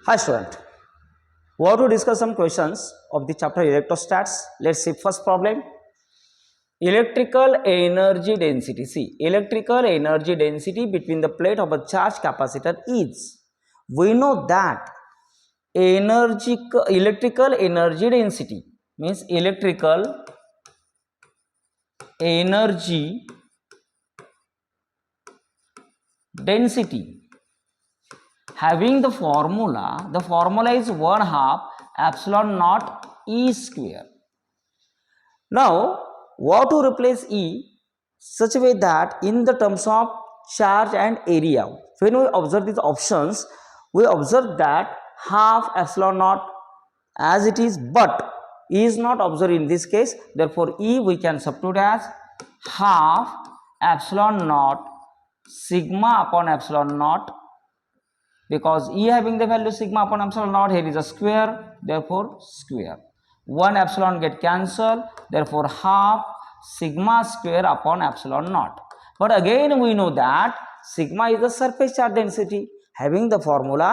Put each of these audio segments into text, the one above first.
Hi student, we have to discuss some questions of the chapter electrostats. Let's see first problem. Electrical energy density. See, electrical energy density between the plate of a charged capacitor is. We know that electrical energy density means electrical energy density having the formula is 1/2 epsilon naught E square. Now, what to replace E such a way that in the terms of charge and area, when we observe these options, we observe that half epsilon naught as it is, but E is not observed in this case. Therefore, E we can substitute as half epsilon naught sigma upon epsilon naught, because E having the value sigma upon epsilon naught, here is a square, therefore square. 1 epsilon get cancelled, therefore half sigma square upon epsilon naught. But again we know that sigma is the surface charge density having the formula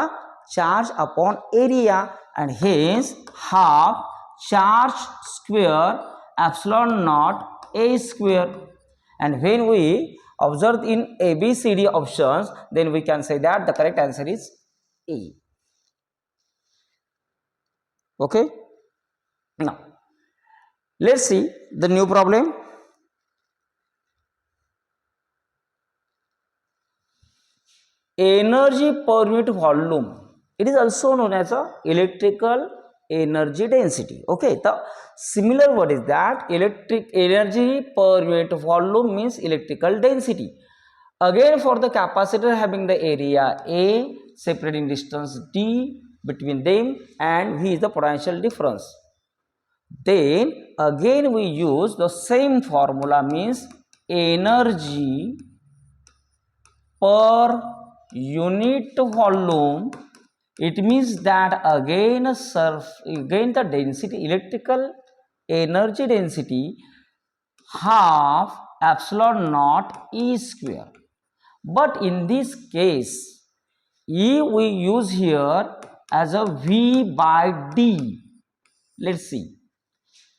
charge upon area, and hence half charge square epsilon naught A square. And when we observe in ABCD options, then we can say that the correct answer is A. Okay. Now, let's see the new problem. Energy per unit volume. It is also known as a electrical energy density. Okay, the similar word is that electric energy per unit volume means electrical density. Again, for the capacitor having the area A, separating distance D between them, and V is the potential difference. Then again we use the same formula, means energy per unit volume. It means that again the density, electrical energy density, half epsilon naught E square. But in this case, E we use here as a V by D. Let's see.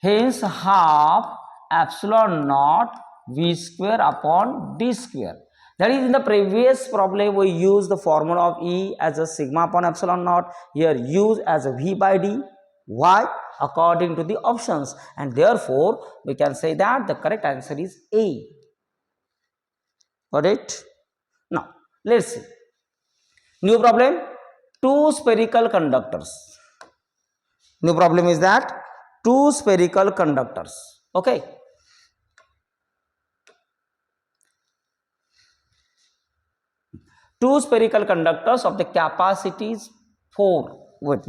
Hence half epsilon naught V square upon D square. That is, in the previous problem we used the formula of E as a sigma upon epsilon naught. Here use as a V by D. Why? According to the options, and therefore we can say that the correct answer is A. Got it? Now let's see. New problem, two spherical conductors. New problem is that two spherical conductors. Okay. Two spherical conductors of the capacities 4. Wait.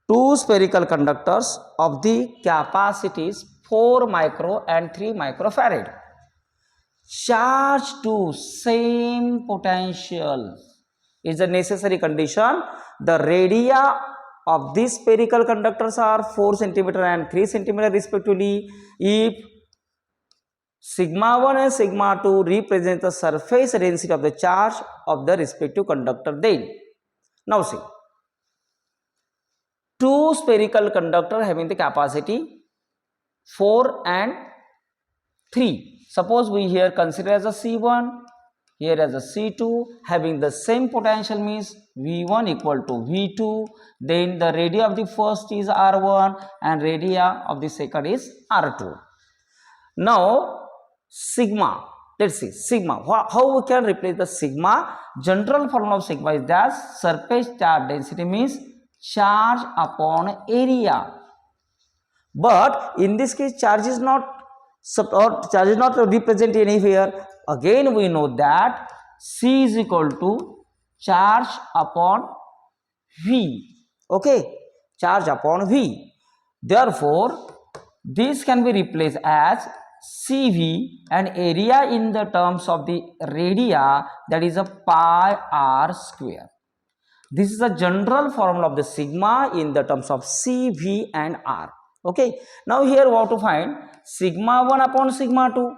Two spherical conductors of the capacities 4 micro and 3 microfarad, charged to same potential, is a necessary condition. The radii of these spherical conductors are 4 cm and 3 cm respectively. If sigma 1 and sigma 2 represent the surface density of the charge of the respective conductor, then now see, two spherical conductor having the capacity 4 and 3. Suppose we here consider as a C1, here as a C2, having the same potential, means V1 equal to V2. Then the radii of the first is R1 and radii of the second is R2. Now sigma, let's see sigma. How we can replace the sigma? General formula of sigma is that surface charge density means charge upon area. But in this case charge is not represented anywhere. Again we know that C is equal to charge upon V. Okay, charge upon V. Therefore this can be replaced as CV, and area in the terms of the radii, that is a pi r square. This is a general formula of the sigma in the terms of CV and R. Okay, now here we have to find sigma 1 upon sigma 2.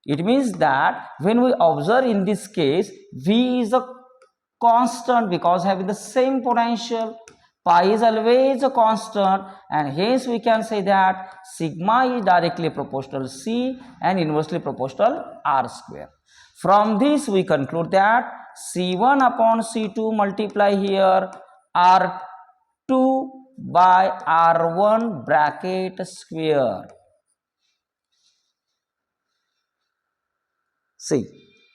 It means that when we observe in this case, V is a constant because having the same potential. Pi is always a constant, and hence we can say that sigma is directly proportional to C and inversely proportional R square. From this we conclude that C1 upon C2 multiply here R2 by R1 bracket square. See,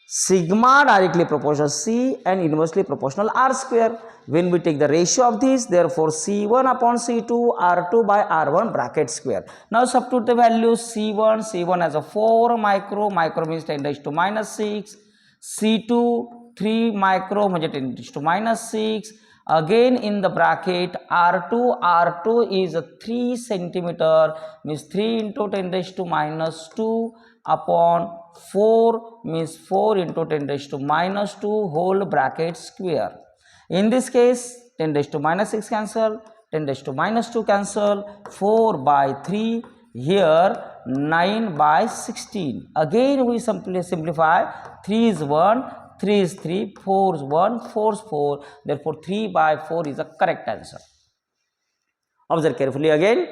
sigma directly proportional C and inversely proportional R square. When we take the ratio of this, therefore C1 upon C2 R2 by R1 bracket square. Now substitute the values. C1 as a 4 micro means 10 raised to minus 6, C2 3 micro means 10 raised to minus 6. Again in the bracket R2 is a 3 centimeter means 3 into 10 raised to minus 2 upon 4 means 4 into 10 raised to minus 2 whole bracket square. In this case 10 raised to minus 6 cancel, 10 raised to minus 2 cancel, 4 by 3 here 9 by 16. Again we simply simplify. 3 is 1, 3 is 3, 4 is 1, 4 is 4. Therefore 3 by 4 is the correct answer. Observe carefully again.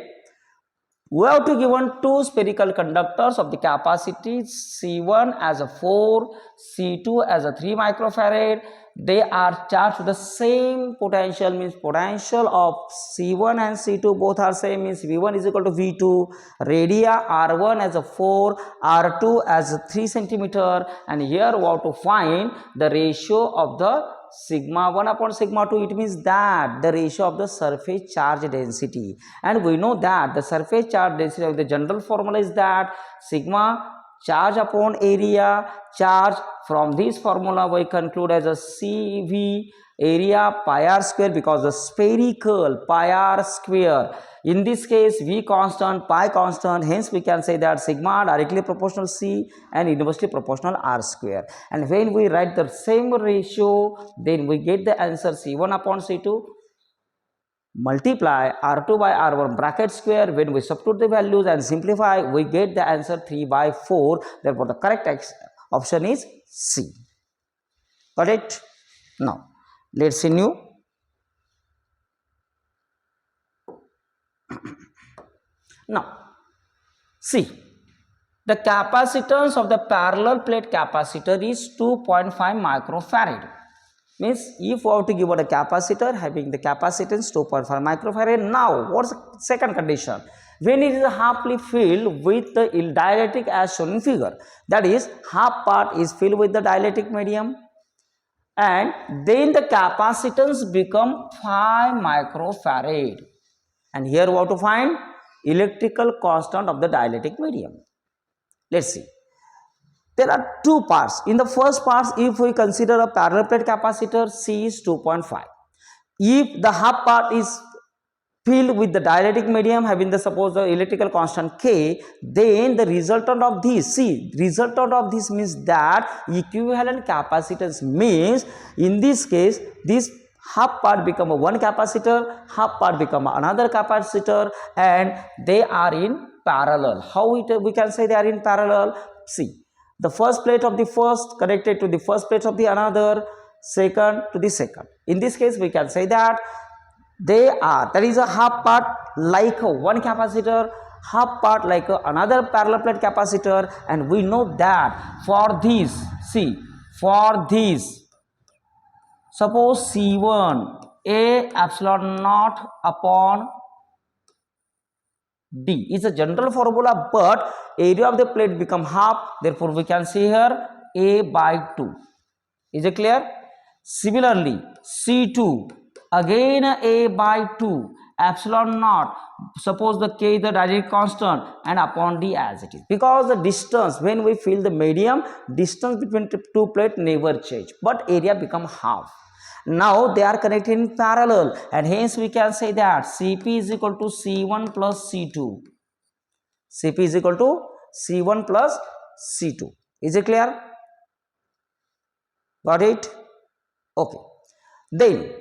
We have to given two spherical conductors of the capacity C1 as a 4, C2 as a 3 microfarad. They are charged with the same potential, means potential of C1 and C2 both are same, means V1 is equal to V2. Radii R1 as a 4, R2 as a 3 centimeter, and here we have to find the ratio of the sigma 1 upon sigma 2. It means that the ratio of the surface charge density, and we know that the surface charge density of the general formula is that sigma charge upon area charge. From this formula we conclude as a CV area pi r square, because the spherical pi r square, in this case V constant, pi constant, hence we can say that sigma directly proportional C and inversely proportional R square. And when we write the same ratio, then we get the answer C1 upon C2 multiply R2 by R1 bracket square. When we substitute the values and simplify, we get the answer 3 by 4. Therefore the correct option is C. Got it? Now let's see new. Now see, the capacitance of the parallel plate capacitor is 2.5 microfarad. Means if we have to give out a capacitor having the capacitance 2.5 microfarad. Now what's the second condition? When it is halfly filled with the dielectric as shown in figure, that is half part is filled with the dielectric medium, and then the capacitance become 5 microfarad, and here we have to find electrical constant of the dielectric medium. Let's see. There are two parts. In the first part, if we consider a parallel plate capacitor, C is 2.5. If the half part is filled with the dielectric medium having the suppose the electrical constant K, then the resultant of this, see, resultant of this means that equivalent capacitance means in this case this half part become a one capacitor, half part become another capacitor, and they are in parallel. How we can say they are in parallel? See, the first plate of the first connected to the first plate of the another, second to the second. In this case we can say that they are, there is a half part like a one capacitor, half part like another parallel plate capacitor, and we know that for this, see, for this, suppose C1 A epsilon naught upon D is a general formula, but area of the plate become half, therefore we can see here A by 2. Is it clear? Similarly, C2 again A by 2 epsilon naught, suppose the K is the dielectric constant, and upon D as it is, because the distance when we fill the medium, distance between two plates never change, but area become half. Now they are connected in parallel, and hence we can say that Cp is equal to C1 plus C2. Cp is equal to C1 plus C2. Is it clear? Got it? Okay. Then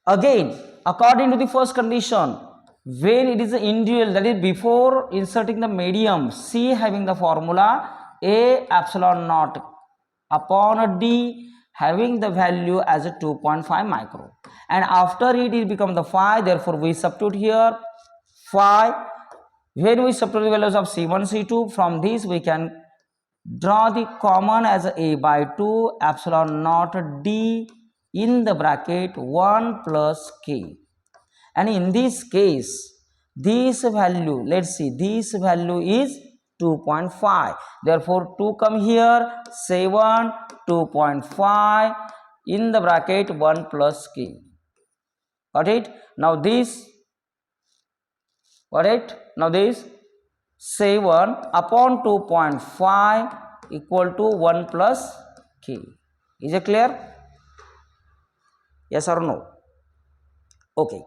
again, according to the first condition, when it is in dual, that is before inserting the medium, C having the formula A epsilon naught upon D having the value as a 2.5 micro, and after it become the 5, therefore we substitute here 5. When we substitute the values of C1, C2, from this we can draw the common as a by 2 epsilon naught d in the bracket 1 plus k, and in this case this value, let's see, this value is 2.5, therefore 2 come here, 7, 2.5 in the bracket 1 plus k. Got it? Now this, got it? Now this 7 upon 2.5 equal to 1 plus k. Is it clear? Yes or no? Okay.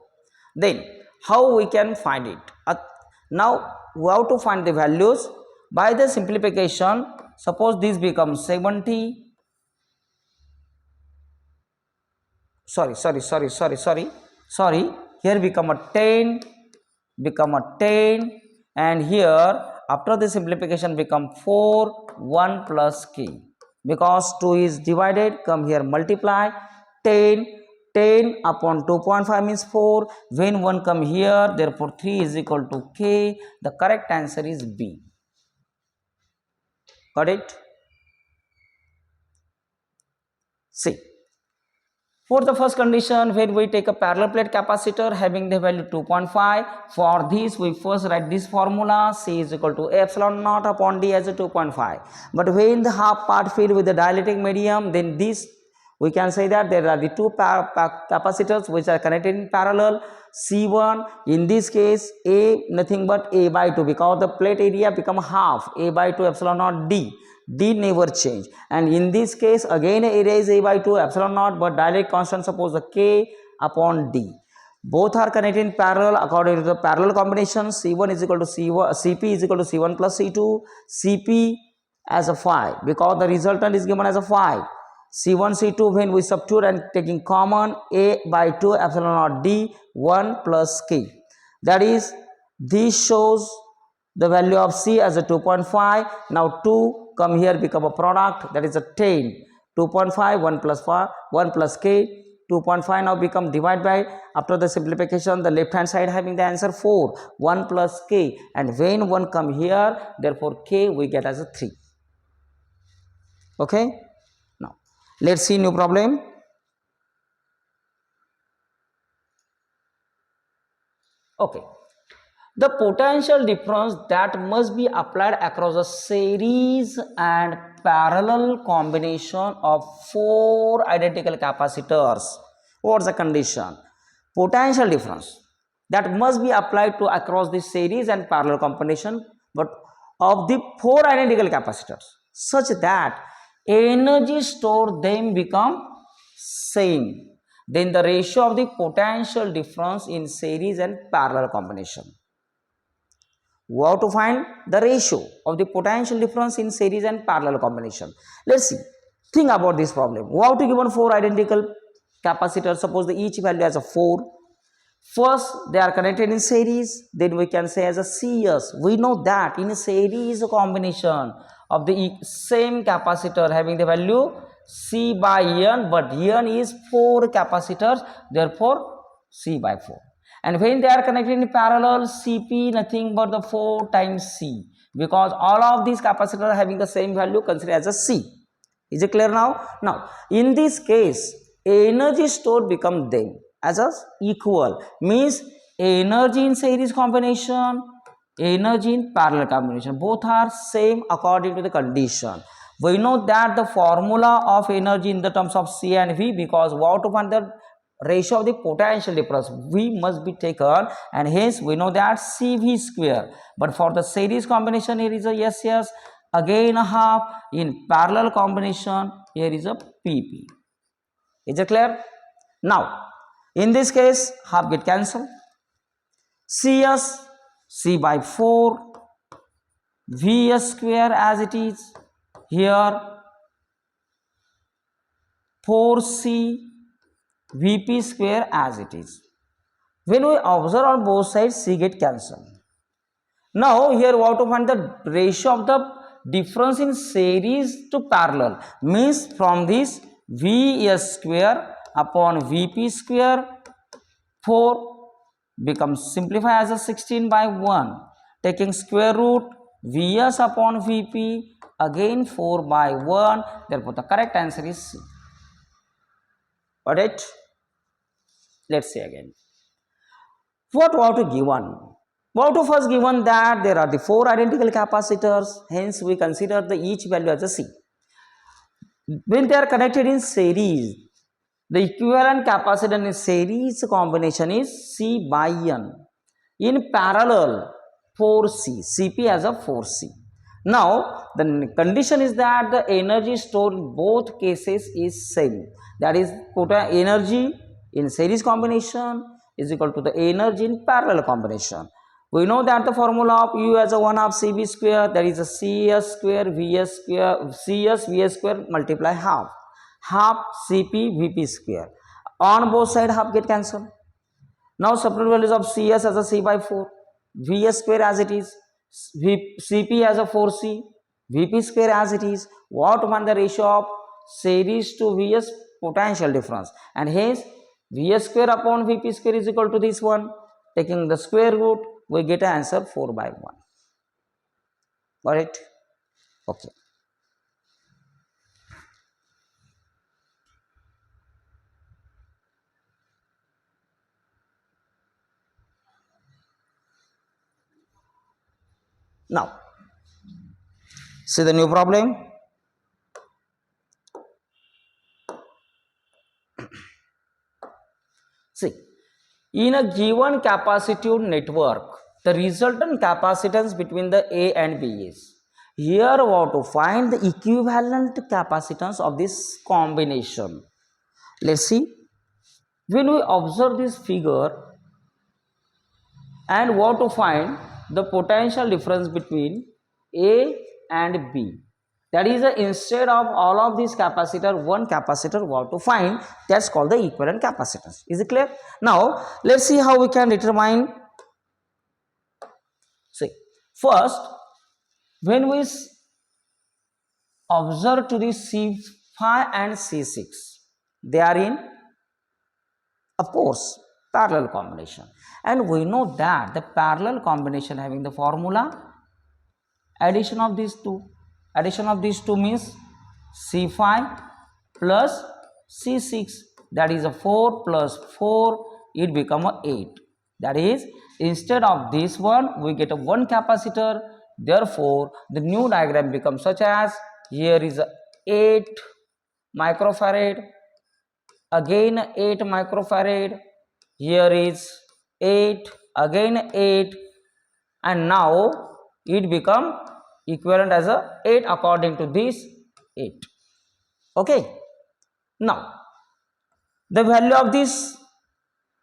Then how we can find it? Now we have to find the values by the simplification. Suppose this becomes 70. Sorry. Here become a 10, and here after the simplification become 4, 1 plus k, because 2 is divided, come here multiply, 10 upon 2.5 means 4, when 1 come here, therefore 3 is equal to k. The correct answer is B. Got it? See, for the first condition, when we take a parallel plate capacitor having the value 2.5, for this we first write this formula, C is equal to epsilon naught upon D as a 2.5. But when the half part filled with the dielectric medium, then this we can say that there are the two capacitors which are connected in parallel. C1, in this case A nothing but A by 2, because the plate area become half, A by 2 epsilon naught D. D never change, and in this case again area is A by 2 epsilon naught, but dielectric constant suppose the K upon D. Both are connected in parallel according to the parallel combination. C1 is equal to C1, Cp is equal to C1 plus C2, Cp as a 5, because the resultant is given as a 5. C1, C2, when we substitute and taking common, A by 2 epsilon naught D 1 plus K. That is, this shows the value of C as a 2.5. Now 2 come here become a product, that is a 10. 2.5, 1 plus 5, 1 plus K. 2.5 now become divided by, after the simplification, the left hand side having the answer 4, 1 plus K, and when 1 come here, therefore K we get as a 3. Okay. Now let's see new problem. Okay. The potential difference that must be applied across a series and parallel combination of 4 identical capacitors. What's the condition? Potential difference that must be applied to across the series and parallel combination but of the 4 identical capacitors, such that energy stored them become same. Then the ratio of the potential difference in series and parallel combination. We have to find the ratio of the potential difference in series and parallel combination. Let's see. Think about this problem. We have to given 4 identical capacitors. Suppose the each value as a 4. First, they are connected in series. Then we can say as a CS. We know that in a series combination of the same capacitor having the value C by N, but N is 4 capacitors. Therefore, C by 4. And when they are connected in parallel, Cp nothing but the 4 times C, because all of these capacitors are having the same value, consider as a C. Is it clear now? Now, in this case, energy stored become them as a equal, means energy in series combination, energy in parallel combination, both are same according to the condition. We know that the formula of energy in the terms of C and V, because we have to find the ratio of the potential difference, V must be taken, and hence we know that CV square. But for the series combination, here is a SS, again a half, in parallel combination here is a PP. Is it clear? Now in this case half get cancelled, CS C by 4, VS square as it is, here 4C Vp square as it is. When we observe on both sides, C get cancelled. Now here we have to find the ratio of the difference in series to parallel, means from this Vs square upon Vp square, 4 becomes simplify as a 16 by 1, taking square root Vs upon Vp, again 4 by 1, therefore the correct answer is C. Got it? Let's see again. What was to given? What to first given that there are the 4 identical capacitors, hence we consider the each value as a C. When they are connected in series, the equivalent capacitance in series combination is C by N. In parallel, 4C, Cp as a 4C. Now, the condition is that the energy stored in both cases is same. That is, total energy in series combination is equal to the energy in parallel combination. We know that the formula of U as a 1 half Cv square, that is a Cs square Vs square, Cs Vs square multiply half Cp Vp square. On both sides half get cancelled. Now substitute values of Cs as a C by 4, Vs square as it is, Cp as a 4C, Vp square as it is. What one the ratio of series to Vs potential difference, and hence Vs square upon Vp square is equal to this one. Taking the square root, we get an answer 4 by 1. Got it? Okay. Now, see the new problem. See, in a given capacitive network, the resultant capacitance between the A and B is. Here we have to find the equivalent capacitance of this combination. Let's see. When we observe this figure and want to find the potential difference between A and B, that is instead of all of these capacitor, one capacitor we have to find, that's called the equivalent capacitance. Is it clear? Now let's see how we can determine. See, first when we observe to the C5 and C6, they are in, of course, parallel combination, and we know that the parallel combination having the formula addition of these two. Addition of these two means C5 plus C6, that is a 4 plus 4, it become a 8. That is, instead of this one we get a one capacitor, therefore the new diagram becomes such as, here is a 8 microfarad, again 8 microfarad, here is 8, again 8, and now it become equivalent as a 8 according to this 8. Okay. Now the value of this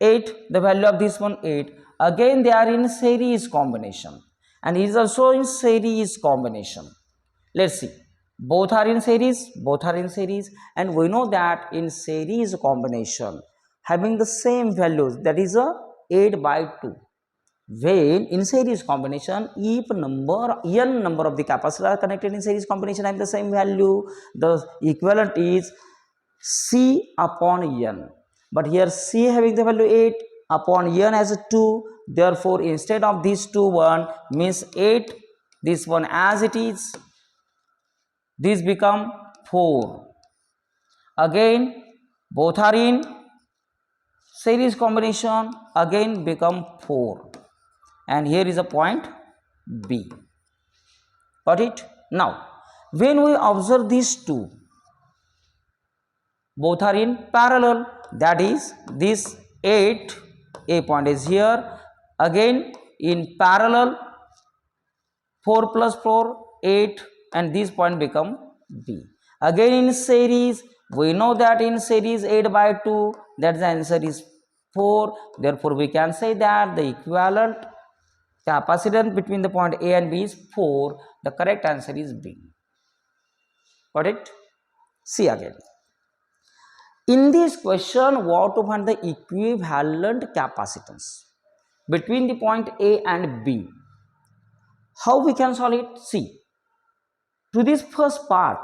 8, the value of this one 8, again they are in series combination, and is also in series combination. Let's see, both are in series, and we know that in series combination having the same values, that is a 8 by 2. When in series combination, if n number of the capacitors are connected in series combination have the same value, the equivalent is C upon n. But here C having the value 8 upon n as a 2, therefore instead of this 2 1 means 8, this one as it is, this become 4. Again both are in series combination, again become 4. And here is a point B. Got it? Now, when we observe these two, both are in parallel, that is this 8, A point is here, again in parallel 4 plus 4, 8, and this point become B. Again in series, we know that in series 8 by 2, that the answer is 4, therefore we can say that the equivalent capacitance between the point A and B is 4. The correct answer is B. Got it? See again. In this question, what to find the equivalent capacitance between the point A and B? How we can solve it? See, to this first part,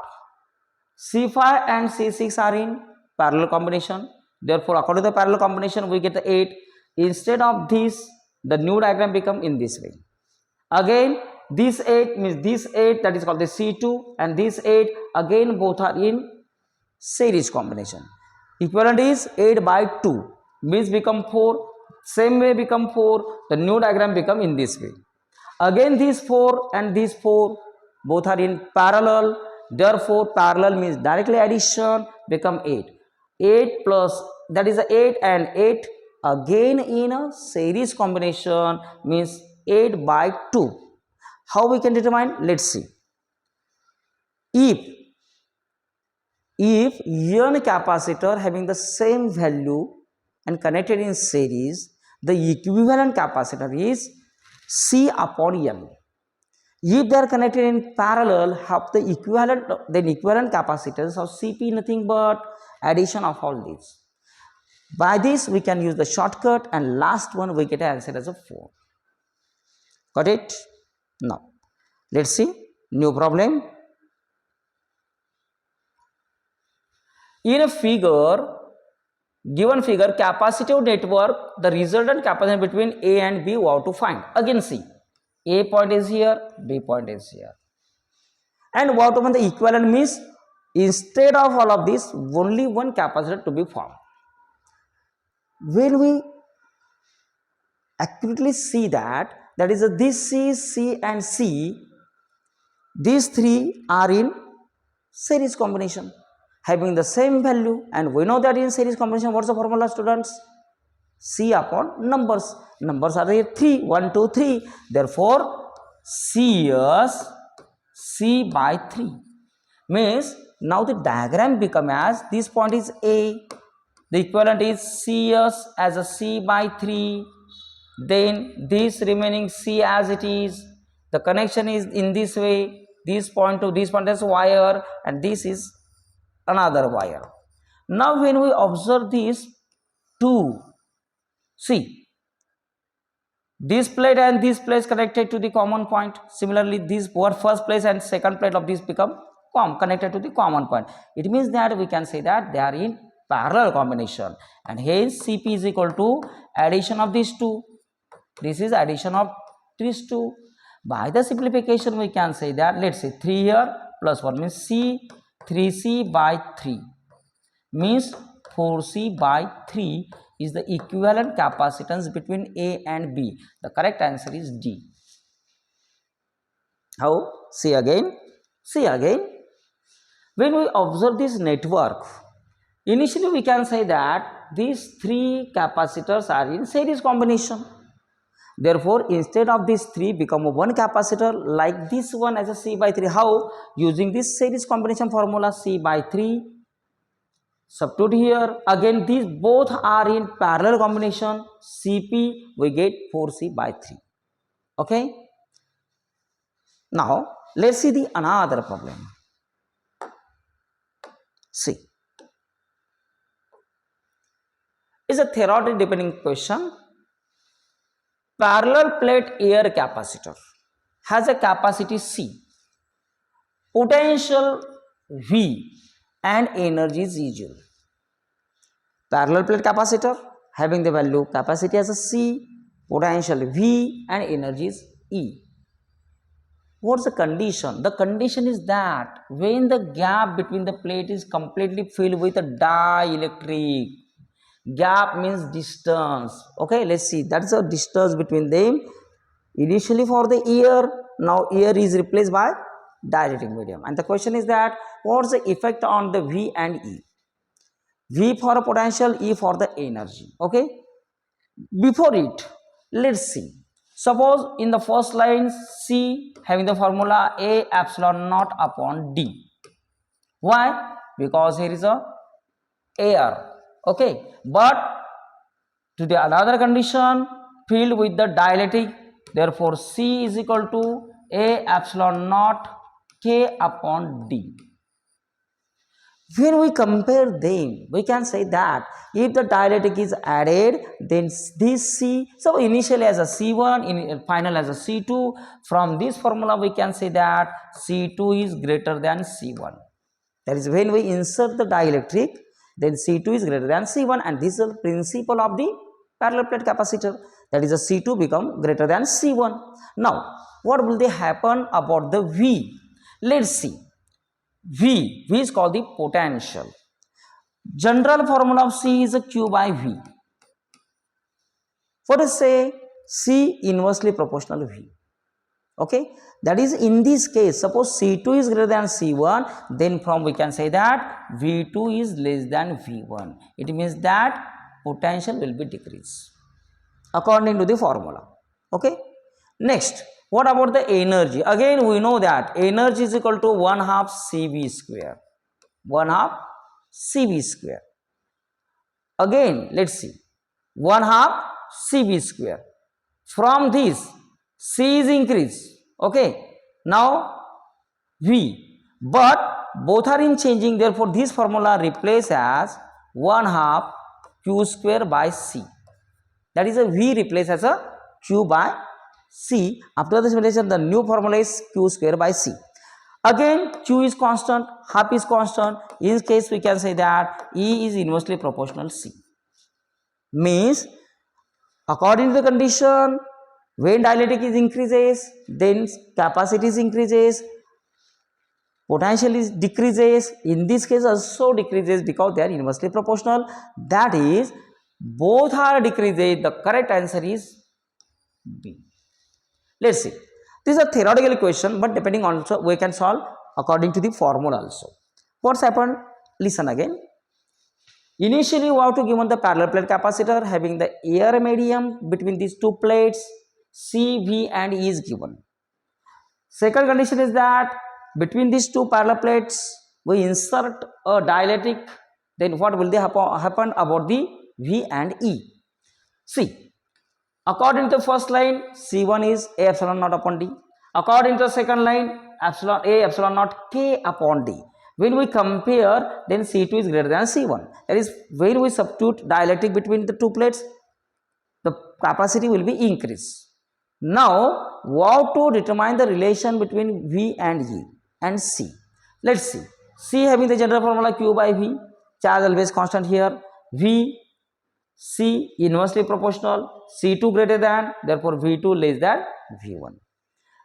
C5 and C6 are in parallel combination. Therefore, according to the parallel combination, we get the 8. Instead of this, the new diagram become in this way. Again, this 8 means this 8, that is called the C2, and this 8 again both are in series combination. Equivalent is 8 by 2 means become 4. Same way become 4. The new diagram become in this way. Again these 4 and these 4 both are in parallel. Therefore, parallel means directly addition become 8. 8 plus, that is 8 and 8 again in a series combination means 8 by 2. How we can determine? Let's see. If n capacitor having the same value and connected in series, the equivalent capacitor is C upon N. If they are connected in parallel, have the equivalent, then equivalent capacitance of Cp nothing but addition of all these. By this we can use the shortcut, and last one we get an answer as a 4. Got it? Now let's see new problem. In a given figure, capacitive network, the resultant capacitance between A and B we have to find. Again see, A point is here, B point is here, and what about the equivalent means instead of all of this only one capacitor to be formed. When we accurately see that is this C and C, these three are in series combination having the same value, and we know that in series combination what's the formula, students? C upon numbers. Numbers are here 3, 1, 2, 3. Therefore, CS C by 3 means now the diagram become as this point is A. The equivalent is CS as a C by 3. Then this remaining C as it is. The connection is in this way. This point to this point is wire, and this is another wire. Now when we observe these two, see, this plate and this plate connected to the common point. Similarly, this first plate and second plate of this become connected to the common point. It means that we can say that they are in parallel combination, and hence Cp is equal to addition of these two. This is addition of these two. By the simplification, we can say that, let's say 3 here plus 1 means C, 3C by 3 means 4C by 3 is the equivalent capacitance between A and B. The correct answer is D. How? See again. When we observe this network, initially we can say that these three capacitors are in series combination. Therefore, instead of these three become one capacitor like this one as a C by 3. How? Using this series combination formula, C by 3. Substitute here. Again, these both are in parallel combination. Cp we get 4C by 3. Okay. Now let's see the another problem. See, is a theoretically depending question. Parallel plate air capacitor has a capacity C, potential V, and energy is usual. Parallel plate capacitor having the value capacity as a C, potential V, and energy is E. What's the condition? The condition is that when the gap between the plate is completely filled with a dielectric, gap means distance. Okay, let's see, that's the distance between them. Initially for the air, now air is replaced by dielectric medium, and the question is that what's the effect on the V and E? V for a potential, E for the energy. Okay, before it, let's see. Suppose in the first line C having the formula A epsilon naught upon D. Why? Because here is a air. Okay, but to the another condition filled with the dielectric, therefore C is equal to A epsilon naught K upon D. When we compare them, we can say that if the dielectric is added, then this C, so initially as a C1, in final as a C2, from this formula we can say that C2 is greater than C1. That is when we insert the dielectric, then C2 is greater than C1, and this is the principle of the parallel plate capacitor. That is, a C2 become greater than C1. Now, what will they happen about the V? Let's see. V is called the potential. General formula of C is a Q by V. What is say? C inversely proportional V. Okay, that is, in this case, suppose C2 is greater than C1, then from we can say that V2 is less than V1. It means that potential will be decreased according to the formula. Okay, next, what about the energy? Again, we know that energy is equal to 1 half CV square. 1 half CV square. Again, let's see, 1 half CV square. From this, C is increased. Okay, now V, but both are in changing, therefore this formula replaces as 1 half Q square by C. That is, a V replaced as a Q by C. After this relation, the new formula is Q square by C. Again, Q is constant, half is constant. In this case, we can say that E is inversely proportional C. Means, according to the condition, when dielectric is increases, then capacity is increases, potential is decreases. In this case also decreases because they are inversely proportional. That is, both are decreases. The correct answer is B. Let's see. This is a theoretical question, but depending on also we can solve according to the formula also. What's happened? Listen again. Initially, we have to given the parallel plate capacitor having the air medium between these two plates. C, V and E is given. Second condition is that between these two parallel plates we insert a dielectric, then what will happen about the V and E? See, according to the first line, C1 is A epsilon naught upon D. According to the second line, epsilon A epsilon naught K upon D. When we compare, then C2 is greater than C1. That is, when we substitute dielectric between the two plates, the capacity will be increased. Now, we have to determine the relation between V and E and C. Let's see. C having the general formula Q by V, charge always constant here. V, C inversely proportional, C2 greater than, therefore V2 less than V1.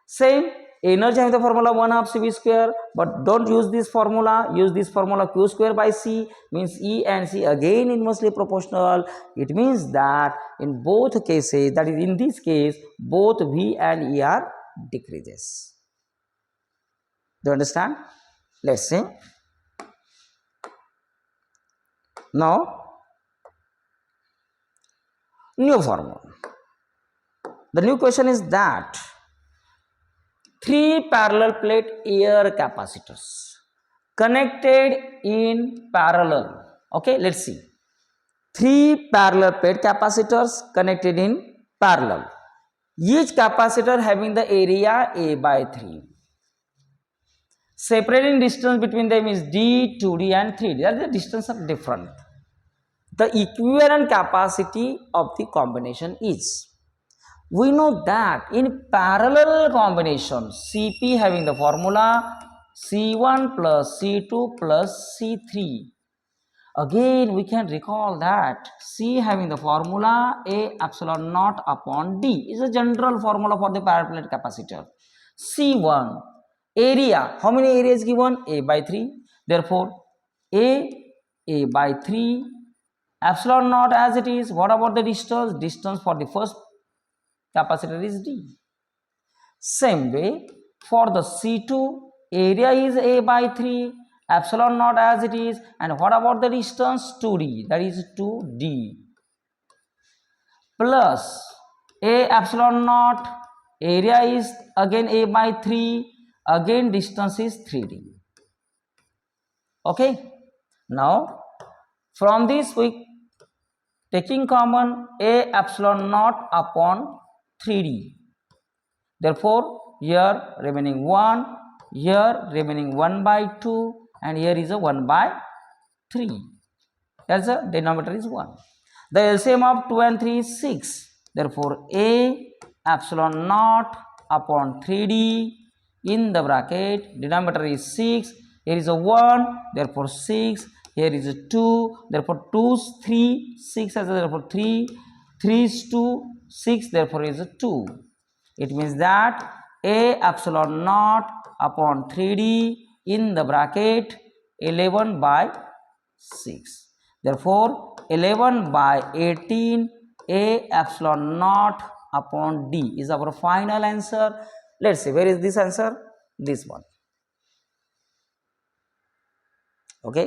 Same, energy having the formula 1 half CV square, but don't use this formula, use this formula Q square by C, means E and C again inversely proportional. It means that in both cases, that is in this case, both V and E are decreases. Do you understand? Let's see. Now, new formula. The new question is that 3 parallel plate air capacitors connected in parallel. Okay, let's see. 3 parallel plate capacitors connected in parallel. Each capacitor having the area A by 3. Separating distance between them is D, 2D and 3D. That is, the distance are different. The equivalent capacity of the combination is, we know that in parallel combination, Cp having the formula C1 plus C2 plus C3. Again, we can recall that C having the formula A epsilon naught upon D is a general formula for the parallel plate capacitor. C1, area, how many areas given? A by 3. Therefore, A by 3, epsilon naught as it is. What about the distance? Distance for the first capacitor is D. Same way, for the C2, area is A by 3, epsilon naught as it is, and what about the distance? 2D, that is 2D, plus A epsilon naught, area is again A by 3, again distance is 3D. Okay, now from this we taking common A epsilon naught upon 3D. Therefore, here remaining 1, here remaining 1 by 2, and here is a 1 by 3. That's the denominator is 1. The LCM of 2 and 3 is 6. Therefore, A epsilon naught upon 3D in the bracket, denominator is 6, Here is a 1, therefore 6. Here is a 2, therefore 2 is 3, 6 as a therefore 3, 3 is 2, 6 therefore is a 2. It means that A epsilon naught upon 3D in the bracket 11 by 6. Therefore, 11 by 18 A epsilon naught upon D is our final answer. Let's see, where is this answer? This one. Okay,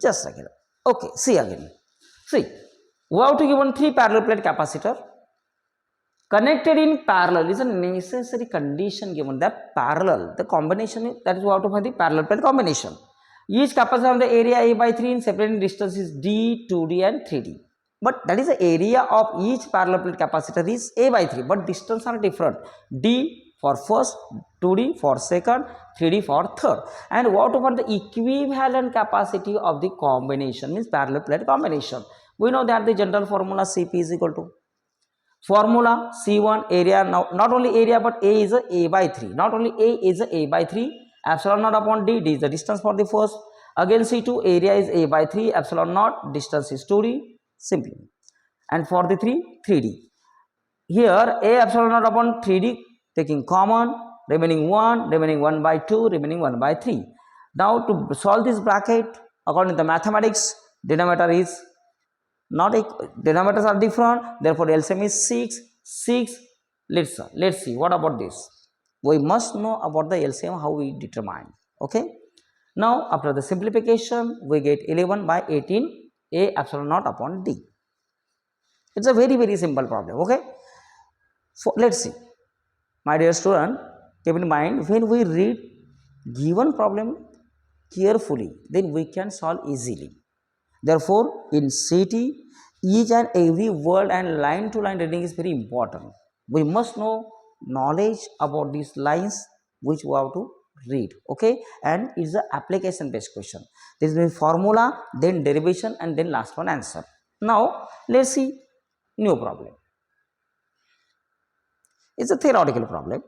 just like that. Okay, see again. See, we have to given 3 parallel plate capacitor connected in parallel is a necessary condition given that parallel, the combination that is we have to find the parallel plate combination. Each capacitor of the area A by 3 in separating distance is D, 2D and 3D. But that is the area of each parallel plate capacitor is A by 3, but distance are different. D for first, 2D for second, 3D for third. And what about the equivalent capacity of the combination means parallel plate combination? We know that the general formula Cp is equal to formula C1 area, now not only area but A is A by 3, not only A is A by 3, epsilon naught upon D, D is the distance for the first, again C2 area is A by 3, epsilon naught, distance is 2D, simply, and for the 3D, here A epsilon naught upon 3D taking common, remaining 1 by 2, remaining 1 by 3. Now to solve this bracket according to the mathematics, denominator is not denominators are different, therefore LCM is 6. Let's see what about this. We must know about the LCM, how we determine. Okay, now after the simplification we get 11 by 18 A epsilon naught upon D. It's a very simple problem. Okay, so let's see, my dear student, keep in mind when we read given problem carefully, then we can solve easily. Therefore, in CET, each and every word and line to line reading is very important. We must know knowledge about these lines which we have to read. Okay, and it's an application based question. This is the formula, then derivation, and then last one answer. Now, let's see new problem. It's a theoretical problem.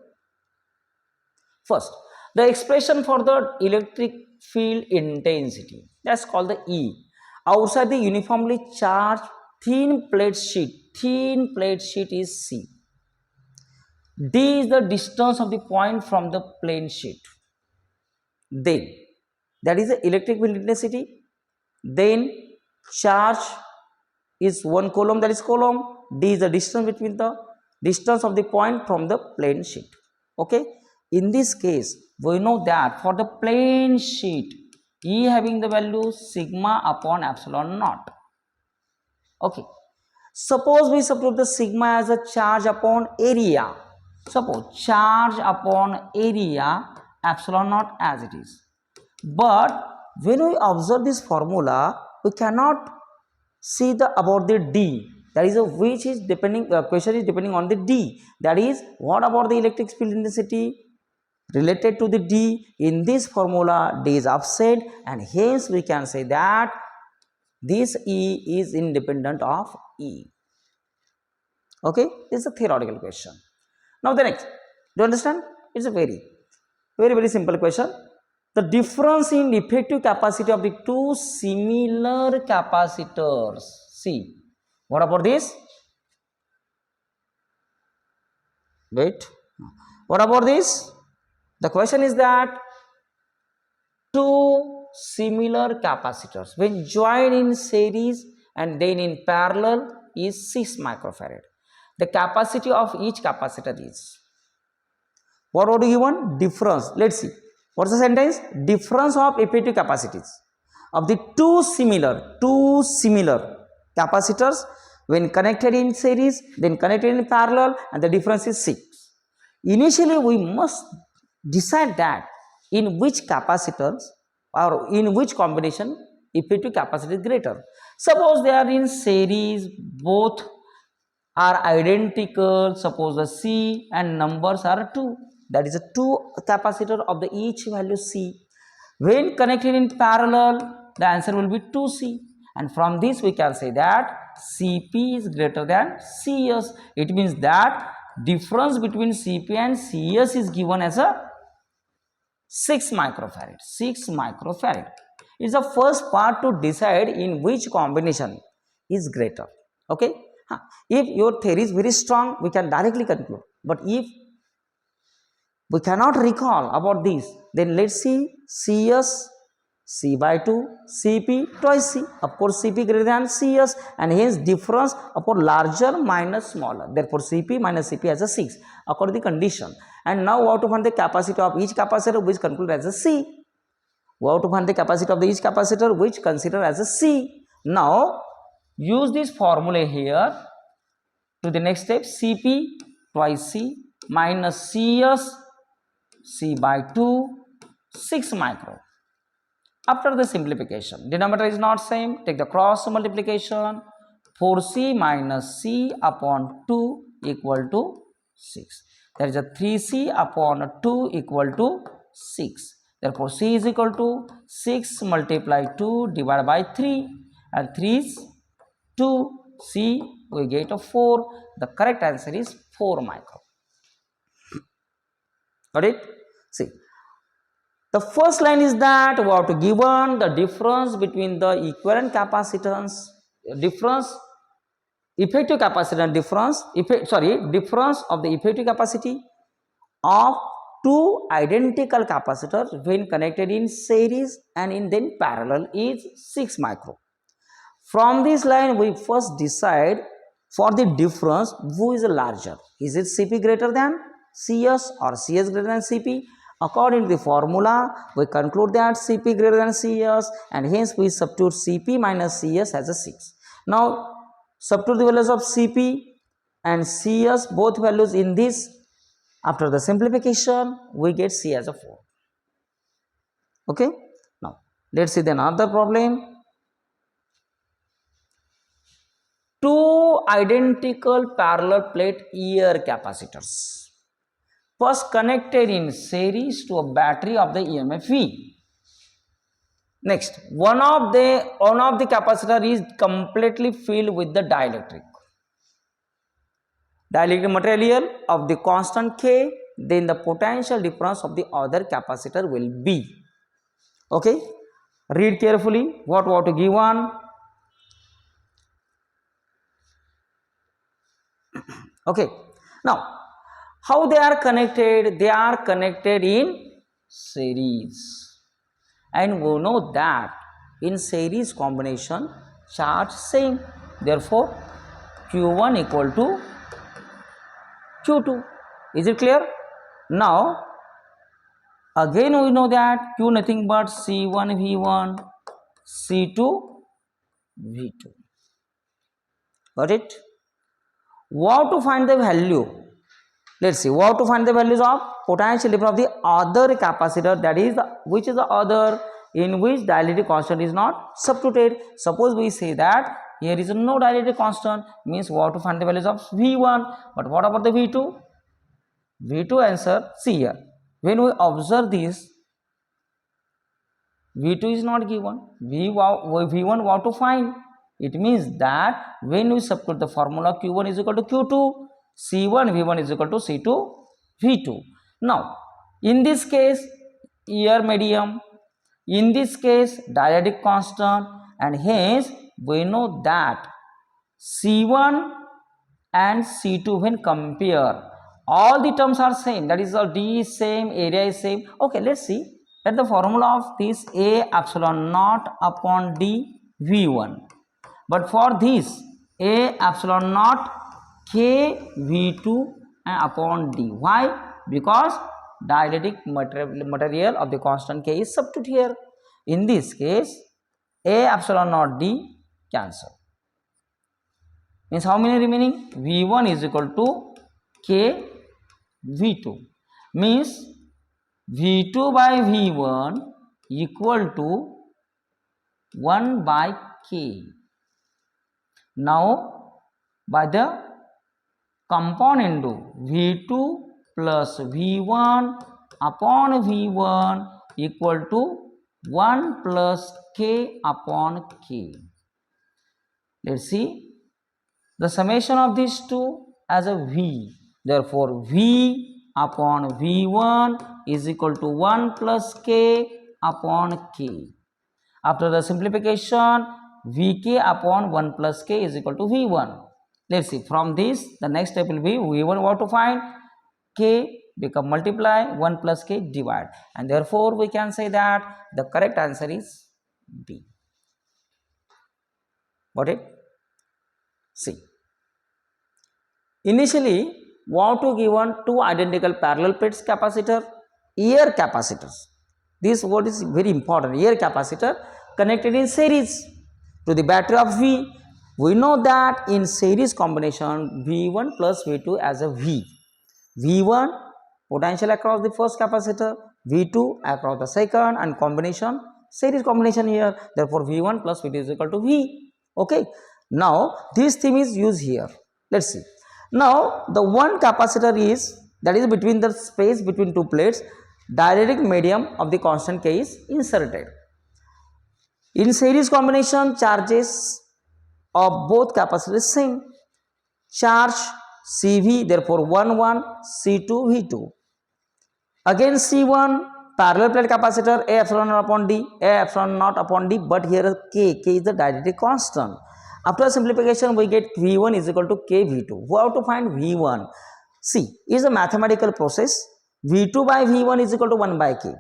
First, the expression for the electric field intensity, that's called the E, outside the uniformly charged thin plate sheet is C. D is the distance of the point from the plane sheet. Then that is the electric field intensity. Then charge is 1 coulomb, that is coulomb. D is the distance between the distance of the point from the plane sheet. Okay, in this case we know that for the plane sheet E having the value sigma upon epsilon naught. Okay, suppose we substitute the sigma as a charge upon area. Suppose charge upon area epsilon naught as it is. But when we observe this formula, we cannot see the about the D. That is which is depending, question is depending on the D. That is, what about the electric field intensity related to the D? In this formula, D is absent, and hence we can say that this E is independent of E. Okay, this is a theoretical question. Now the next, do you understand? It's a very simple question. The difference in effective capacity of the two similar capacitors. See, what about this? Wait, what about this? The question is that two similar capacitors when joined in series and then in parallel is 6 microfarad. The capacity of each capacitor is, what would you want? Difference. Let's see, what's the sentence? Difference of effective capacities of the two similar capacitors when connected in series, then connected in parallel, and the difference is 6. Initially we must decide that in which capacitors or in which combination effective capacity is greater. Suppose they are in series, both are identical, suppose the C and numbers are 2, that is a 2 capacitor of the each value C. When connected in parallel, the answer will be 2C, and from this we can say that Cp is greater than Cs. It means that difference between Cp and Cs is given as a 6 microfarad. 6 microfarad is the first part to decide in which combination is greater. Okay. If your theory is very strong, we can directly conclude. But if we cannot recall about this, then let's see CS C by 2, CP twice C. Of course, CP greater than CS, and hence difference upon larger minus smaller. Therefore, CP minus CP has a 6 according to the condition. And now we have to find the capacity of each capacitor, which conclude as a C. We have to find the capacity of each capacitor, which consider as a C. Now, use this formula here to the next step. CP twice C minus CS C by 2, 6 micro. After the simplification, denominator is not same, take the cross multiplication, 4C minus C upon 2 equal to 6. There is a 3C upon 2 equal to 6. Therefore, C is equal to 6 multiply 2 divided by 3, and 3 is 2, C we get a 4. The correct answer is 4 micro. Got it? See, the first line is that we have to given the difference between the equivalent capacitance, difference effective capacitance difference, difference of the effective capacity of two identical capacitors when connected in series and in then parallel is 6 micro. From this line, we first decide for the difference who is larger. Is it CP greater than CS or CS greater than CP? According to the formula, we conclude that CP greater than CS, and hence we substitute CP minus CS as a 6. Now, substitute the values of CP and CS, both values in this. After the simplification, we get C as a 4. Okay. Now, let's see then another problem. Two identical parallel plate ear capacitors first connected in series to a battery of the EMF V. Next, one of the capacitor is completely filled with the dielectric material of the constant K, then the potential difference of the other capacitor will be. Okay, read carefully what we have to give on. Okay, now how they are connected? They are connected in series, and we know that in series combination charge same. Therefore, Q1 equal to Q2. Is it clear? Now, again we know that Q nothing but C1 V1, C2 V2. Got it? We have to find the value. Let's see, we have to find the values of potential difference of the other capacitor, that is which is the other in which dielectric constant is not substituted. Suppose we say that here is no dielectric constant, means we have to find the values of V1. But what about the V2? V2 answer, see here, when we observe this, V2 is not given, V1 we have to find. It means that when we substitute the formula Q1 is equal to Q2, C1 V1 is equal to C2 V2. Now, in this case, ear medium, in this case, dielectric constant, and hence we know that C1 and C2 when compare, all the terms are same, that is the D is same, area is same. Okay, let's see that the formula of this A epsilon naught upon D V1. But for this A epsilon naught K V2 upon D. Why? Because dielectric material of the constant K is substituted here. In this case, A epsilon naught D cancel. Means how many remaining? V1 is equal to K V2. Means V2 by V1 equal to 1 by K. Now, by the component V2 plus V1 upon V1 equal to 1 plus K upon K. Let's see the summation of these two as a V. Therefore, V upon V1 is equal to 1 plus k upon k. After the simplification, Vk upon 1 plus k is equal to V1. Let's see, from this, the next step will be V1 what to find? K become multiply 1 plus k divide, and therefore we can say that the correct answer is B. Got it? See, initially want to given two identical parallel plates capacitor, air capacitors. This word is very important, air capacitor connected in series to the battery of V. We know that in series combination V1 plus V2 as a V. V1 potential across the first capacitor, V2 across the second, and combination, series combination here, therefore V1 plus V2 is equal to V. Okay, now this theme is used here. Let's see. Now the one capacitor is, that is between the space between two plates, dielectric medium of the constant K is inserted. In series combination, charges of both capacitors same. Charge CV, therefore 1 1, C2 V2. Again C1 parallel plate capacitor, A epsilon naught upon D, A epsilon naught upon D, but here K is the dielectric constant. After simplification, we get V1 is equal to K V2. We have to find V1. See, is a mathematical process. V2 by V1 is equal to 1 by K.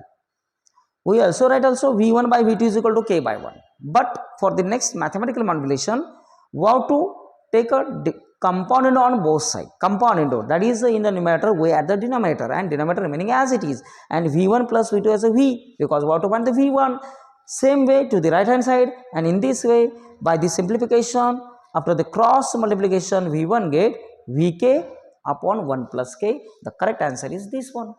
We also write also V1 by V2 is equal to K by 1. But for the next mathematical manipulation, we have to take a component on both sides. Component, that is in the numerator, we add the denominator, and denominator remaining as it is. And V1 plus V2 as a V, because we have to find the V1. Same way to the right hand side, and in this way, by the simplification, after the cross multiplication, V1 get Vk upon 1 plus k. The correct answer is this one.